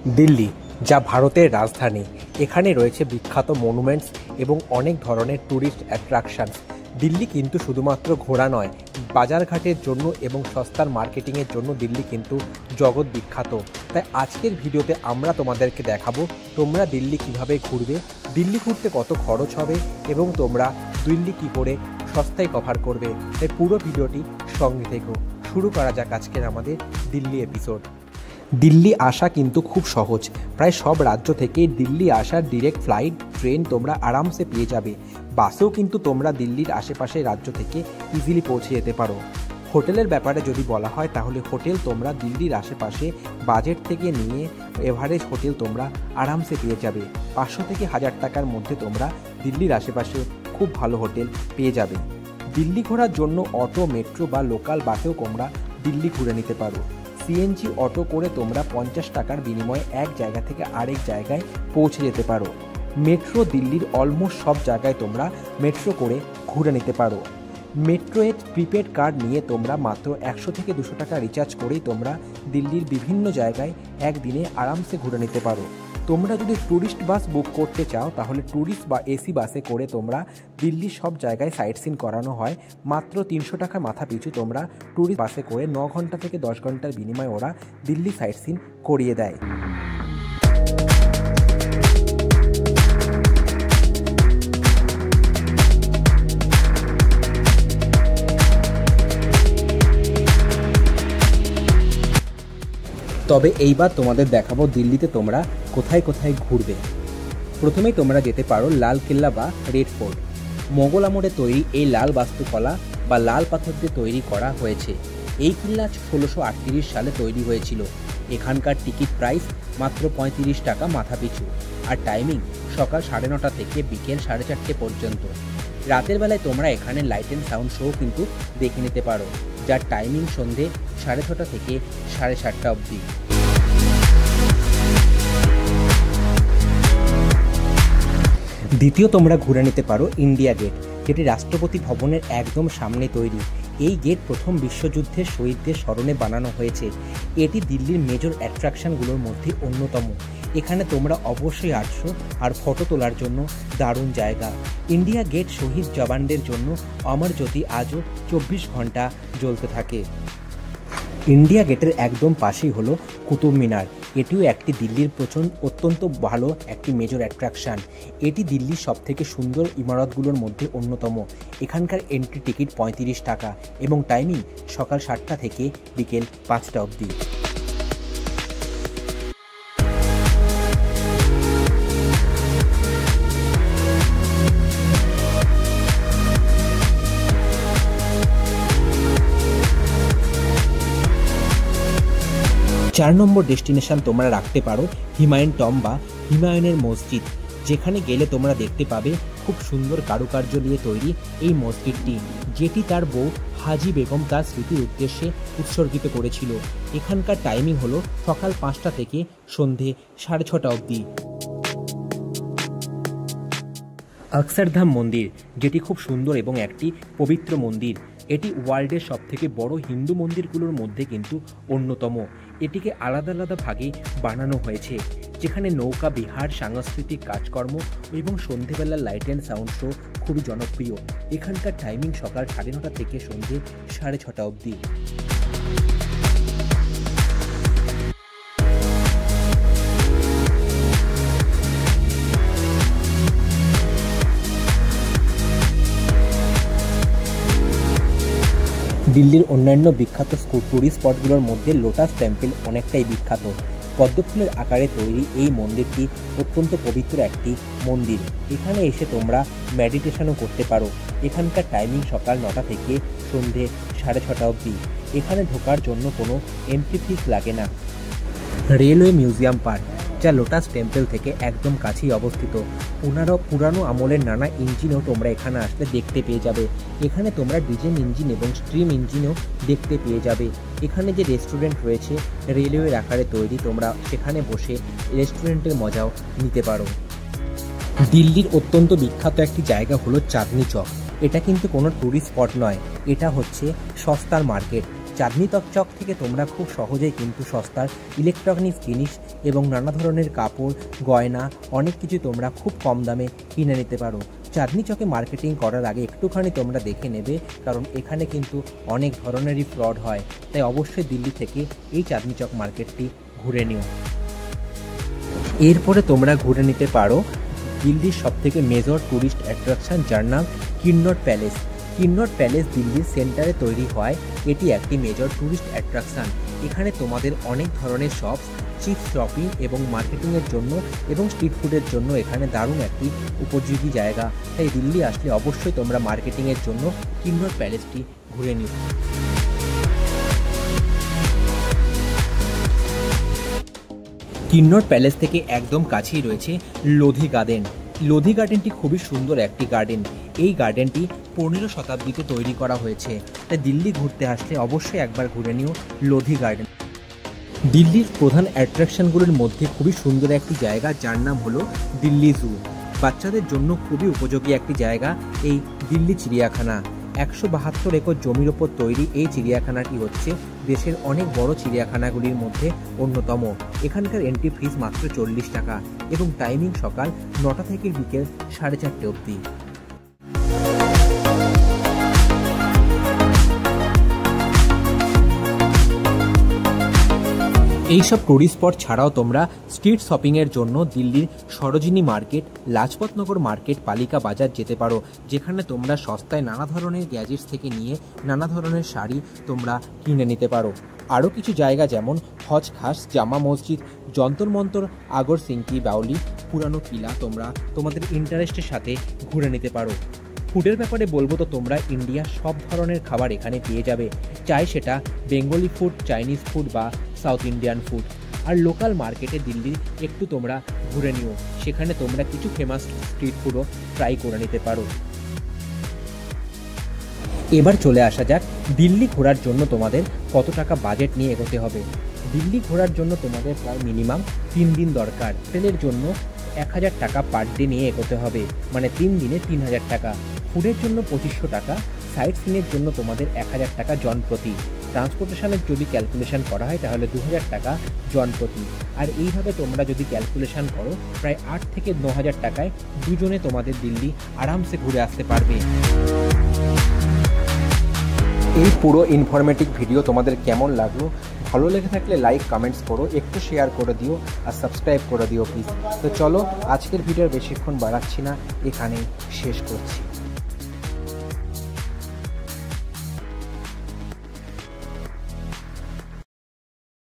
দিল্লি, যা ভারতের রাজধানী, এখানে রয়েছে বিখ্যাত মনুমেন্টস এবং অনেক ধরনের ট্যুরিস্ট অ্যাট্রাকশনস। দিল্লি কিন্তু শুধুমাত্র ঘোরা নয়, বাজারঘাটের জন্য এবং সস্তার মার্কেটিংয়ের জন্য দিল্লি কিন্তু জগৎ বিখ্যাত। তাই আজকের ভিডিওতে আমরা তোমাদেরকে দেখাবো তোমরা দিল্লি কিভাবে ঘুরবে, দিল্লি ঘুরতে কত খরচ হবে এবং তোমরা দিল্লি কী করে সস্তায় কভার করবে। তাই পুরো ভিডিওটি সঙ্গে থেকো। শুরু করা যাক আজকের আমাদের দিল্লি এপিসোড। দিল্লি আসা কিন্তু খুব সহজ। প্রায় সব রাজ্য থেকেই দিল্লি আসার ডিরেক্ট ফ্লাইট, ট্রেন তোমরা আরামসে পেয়ে যাবে। বাসেও কিন্তু তোমরা দিল্লির আশেপাশের রাজ্য থেকে ইজিলি পৌঁছে যেতে পারো। হোটেলের ব্যাপারে যদি বলা হয় তাহলে হোটেল তোমরা দিল্লির আশেপাশে বাজেট থেকে নিয়ে এভারেজ হোটেল তোমরা আরামসে পেয়ে যাবে। 500 থেকে 1000 টাকার মধ্যে তোমরা দিল্লির আশেপাশে খুব ভালো হোটেল পেয়ে যাবে। দিল্লি ঘোরার জন্য অটো, মেট্রো বা লোকাল বাসেও তোমরা দিল্লি ঘুরে নিতে পারো। সিএনজি অটো করে তোমরা 50 টাকার বিনিময়ে এক জায়গা থেকে আরেক জায়গায় পৌঁছে যেতে পারো। মেট্রো দিল্লির অলমোস্ট সব জায়গায় তোমরা মেট্রো করে ঘুরে নিতে পারো। মেট্রোয়ে প্রিপেড কার্ড নিয়ে তোমরা মাত্র 100 থেকে 200 টাকা রিচার্জ করেই তোমরা দিল্লির বিভিন্ন জায়গায় একদিনে আরামসে ঘুরে নিতে পারো। তোমরা যদি ট্যুরিস্ট বাস বুক করতে চাও তাহলে ট্যুরিস্ট বা এসি বাসে করে তোমরা দিল্লির সব জায়গায় সাইট সিন করানো হয়। মাত্র 300 টাকা মাথা পিছু তোমরা ট্যুরিস্ট বাসে করে 9 ঘন্টা থেকে 10 ঘন্টার বিনিময়ে ওরা দিল্লি সাইট সিন করিয়ে দেয়। তবে এইবার তোমাদের দেখাবো দিল্লিতে তোমরা কোথায় কোথায় ঘুরবে। প্রথমেই তোমরা যেতে পারো লাল কেল্লা বা রেড ফোর্ট। মোগল আমলে তৈরি এই লাল বাস্তুকলা বা লাল পাথর দিয়ে তৈরি করা হয়েছে। এই কিল্লা 1638 সালে তৈরি হয়েছিল। এখানকার টিকিট প্রাইস মাত্র 35 টাকা মাথা পিছু, আর টাইমিং সকাল 9:30 থেকে বিকেল 4:30 পর্যন্ত। রাতের বেলায় তোমরা এখানে লাইট অ্যান্ড সাউন্ড শো কিন্তু দেখে নিতে পারো, যার টাইমিং সন্ধে 6:30 থেকে 7:30 অবধি। দ্বিতীয় তোমরা ঘুরে নিতে পারো ইন্ডিয়া গেট, যেটি রাষ্ট্রপতি ভবনের একদম সামনে তৈরি। এই গেট প্রথম বিশ্বযুদ্ধের শহীদদের স্মরণে বানানো হয়েছে। এটি দিল্লির মেজর অ্যাট্রাকশনগুলোর মধ্যে অন্যতম। এখানে তোমরা অবশ্যই আসছো, আর ফটো তোলার জন্য দারুণ জায়গা। ইন্ডিয়া গেট শহীদ জওয়ানদের জন্য অমর জ্যোতি আজও 24 ঘন্টা জ্বলতে থাকে। ইন্ডিয়া গেটের একদম পাশেই হলো কুতুব মিনার। এটিও একটি দিল্লির অত্যন্ত ভালো একটি মেজর অ্যাট্রাকশান। এটি দিল্লির সবথেকে সুন্দর ইমারতগুলোর মধ্যে অন্যতম। এখানকার এন্ট্রি টিকিট 35 টাকা এবং টাইমিং সকাল 7টা থেকে বিকেল 5টা অবধি। 4 নম্বর ডেস্টিনেশন তোমরা রাখতে পারো হুমায়ুন টম্ব বা হুমায়ুনের মসজিদ, যেখানে গেলে তোমরা দেখতে পাবে খুব সুন্দর কারুকার্য নিয়ে তৈরি এই মসজিদটি, যেটি তার বউ হাজি বেগম তার স্মৃতির উদ্দেশ্যে উৎসর্গিত করেছিল। এখানকার টাইমিং হলো সকাল 5টা থেকে সন্ধে 6:30 অবধি। অক্ষরধাম মন্দির, যেটি খুব সুন্দর এবং একটি পবিত্র মন্দির। এটি ওয়ার্ল্ডের সবথেকে বড় হিন্দু মন্দিরগুলোর মধ্যে কিন্তু অন্যতম। এটিকে আলাদা আলাদা ভাগে বানানো হয়েছে, যেখানে নৌকা বিহার, সাংস্কৃতিক কাজকর্ম এবং সন্ধেবেলার লাইট অ্যান্ড সাউন্ড শো খুবই জনপ্রিয়। এখানকার টাইমিং সকাল 9:30 থেকে সন্ধে 6:30 অবধি। দিল্লির অন্যান্য বিখ্যাত টুরিস্ট স্পটগুলোর মধ্যে লোটাস টেম্পল অনেকটাই বিখ্যাত। পদ্মফুলের আকারে তৈরি এই মন্দিরটি অত্যন্ত পবিত্র একটি মন্দির। এখানে এসে তোমরা মেডিটেশনও করতে পারো। এখানকার টাইমিং সকাল 9টা থেকে সন্ধে 6:30 অবধি। এখানে ঢোকার জন্য কোনো এন্ট্রি ফিস লাগে না। রেলওয়ে মিউজিয়াম পার্ক, যা লোটাস টেম্পল থেকে একদম কাছেই অবস্থিত। পুরানো আমলের নানা ইঞ্জিনও তোমরা এখানে আসলে দেখতে পেয়ে যাবে। এখানে তোমরা ডিজেল ইঞ্জিন এবং স্ট্রিম ইঞ্জিনও দেখতে পেয়ে যাবে। এখানে যে রেস্টুরেন্ট রয়েছে রেলওয়ের আকারে তৈরি, তোমরা সেখানে বসে রেস্টুরেন্টের মজাও নিতে পারো। দিল্লির অত্যন্ত বিখ্যাত একটি জায়গা হলো চাঁদনি চক। এটা কিন্তু কোনো ট্যুরিস্ট স্পট নয়, এটা হচ্ছে সস্তার মার্কেট, চাঁদনি চক থেকে তোমরা খুব সহজেই কিন্তু সস্তার ইলেকট্রনিক্স জিনিস এবং নানা ধরনের কাপড়, গয়না, অনেক কিছু তোমরা খুব কম দামে কিনে নিতে পারো। চাঁদনি চকে মার্কেটিং করার আগে একটুখানি তোমরা দেখে নেবে, কারণ এখানে কিন্তু অনেক ধরনেরই ফ্রড হয়। তাই অবশ্যই দিল্লি থেকে এই চাঁদনি চক মার্কেটটি ঘুরে নিও। এরপরে তোমরা ঘুরে নিতে পারো দিল্লির সবথেকে মেজর ট্যুরিস্ট অ্যাট্রাকশন, যার নাম কিন্নট প্যালেস। কিন্নট প্যালেস দিল্লির সেন্টারে তৈরি হয়। এটি একটি মেজর ট্যুরিস্ট অ্যাট্রাকশন। এখানে তোমাদের অনেক ধরনের শপস, চিপ শপিং এবং মার্কেটিংয়ের জন্য এবং স্ট্রিট ফুডের জন্য এখানে দারুণ একটি উপযোগী জায়গা। তাই দিল্লি আসলে অবশ্যই তোমরা মার্কেটিংয়ের জন্য কিন্নট প্যালেসটি ঘুরে নিও। কিন্নট প্যালেস থেকে একদম কাছেই রয়েছে লোধি গার্ডেন। লোধি গার্ডেনটি খুবই সুন্দর একটি গার্ডেন। এই গার্ডেনটি 15 শতাব্দীতে তৈরি করা হয়েছে। তাই দিল্লি ঘুরতে আসলে অবশ্যই একবার ঘুরে নিও লোধি গার্ডেন। দিল্লির প্রধান অ্যাট্রাকশনগুলির মধ্যে খুবই সুন্দর একটি জায়গা, যার নাম হলো দিল্লি জু। বাচ্চাদের জন্য খুবই উপযোগী একটি জায়গা এই দিল্লি চিড়িয়াখানা। 172 একর জমির ওপর তৈরি এই চিড়িয়াখানাটি হচ্ছে দেশের অনেক বড় চিড়িয়াখানাগুলির মধ্যে অন্যতম। এখানকার এন্ট্রি ফিস মাত্র 40 টাকা এবং টাইমিং সকাল 9টা থেকে বিকেল 4:30 অবধি। এইসব টুরিস্ট স্পট ছাড়াও তোমরা স্ট্রিট শপিংয়ের জন্য দিল্লির সরোজিনী মার্কেট, লাজপতনগর মার্কেট, পালিকা বাজার যেতে পারো, যেখানে তোমরা সস্তায় নানা ধরনের গ্যাজেটস থেকে নিয়ে নানা ধরনের শাড়ি তোমরা কিনে নিতে পারো। আরও কিছু জায়গা যেমন হজ খাস, জামা মসজিদ, যন্তর মন্তর, আগর সিংকি, বাউলি, পুরানো কিলা তোমরা তোমাদের ইন্টারেস্টের সাথে ঘুরে নিতে পারো। ফুডের ব্যাপারে বলবো তো তোমরা ইন্ডিয়ার সব ধরনের খাবার এখানে পেয়ে যাবে, চাই সেটা বেঙ্গলি ফুড, চাইনিজ ফুড বা সাউথ ইন্ডিয়ান ফুড। আর লোকাল মার্কেটে দিল্লির একটু তোমরা ঘুরে নিও, সেখানে তোমরা কিছু ফেমাস স্ট্রিট ফুডও ট্রাই করে নিতে পারো। এবার চলে আসা যাক দিল্লি ঘোরার জন্য তোমাদের কত টাকা বাজেট নিয়ে এগোতে হবে। দিল্লি ঘোরার জন্য তোমাদের প্রায় মিনিমাম 3 দিন দরকার। হোটেলের জন্য 1000 টাকা পার ডে নিয়ে এগোতে হবে, মানে 3 দিনে 3000 টাকা। ফুডের জন্য 2500 টাকা। সাইট সিনের জন্য তোমাদের 1000 টাকা জন প্রতি। ট্রান্সপোর্টেশনের যদি ক্যালকুলেশন করা হয় তাহলে 2000 টাকা জন প্রতি। আর এইভাবে তোমরা যদি ক্যালকুলেশন করো প্রায় 8 থেকে 9000 টাকায় দুজনে তোমাদের দিল্লি আরামসে ঘুরে আসতে পারবে। এই পুরো ইনফরমেটিভ ভিডিও তোমাদের কেমন লাগলো? ভালো লেগে থাকলে লাইক, কমেন্টস করো, একটু শেয়ার করে দিও আর সাবস্ক্রাইব করে দিও প্লিজ। তো চলো, আজকের ভিডিও বেশিক্ষণ বাড়াচ্ছি না, এখানেই শেষ করছি।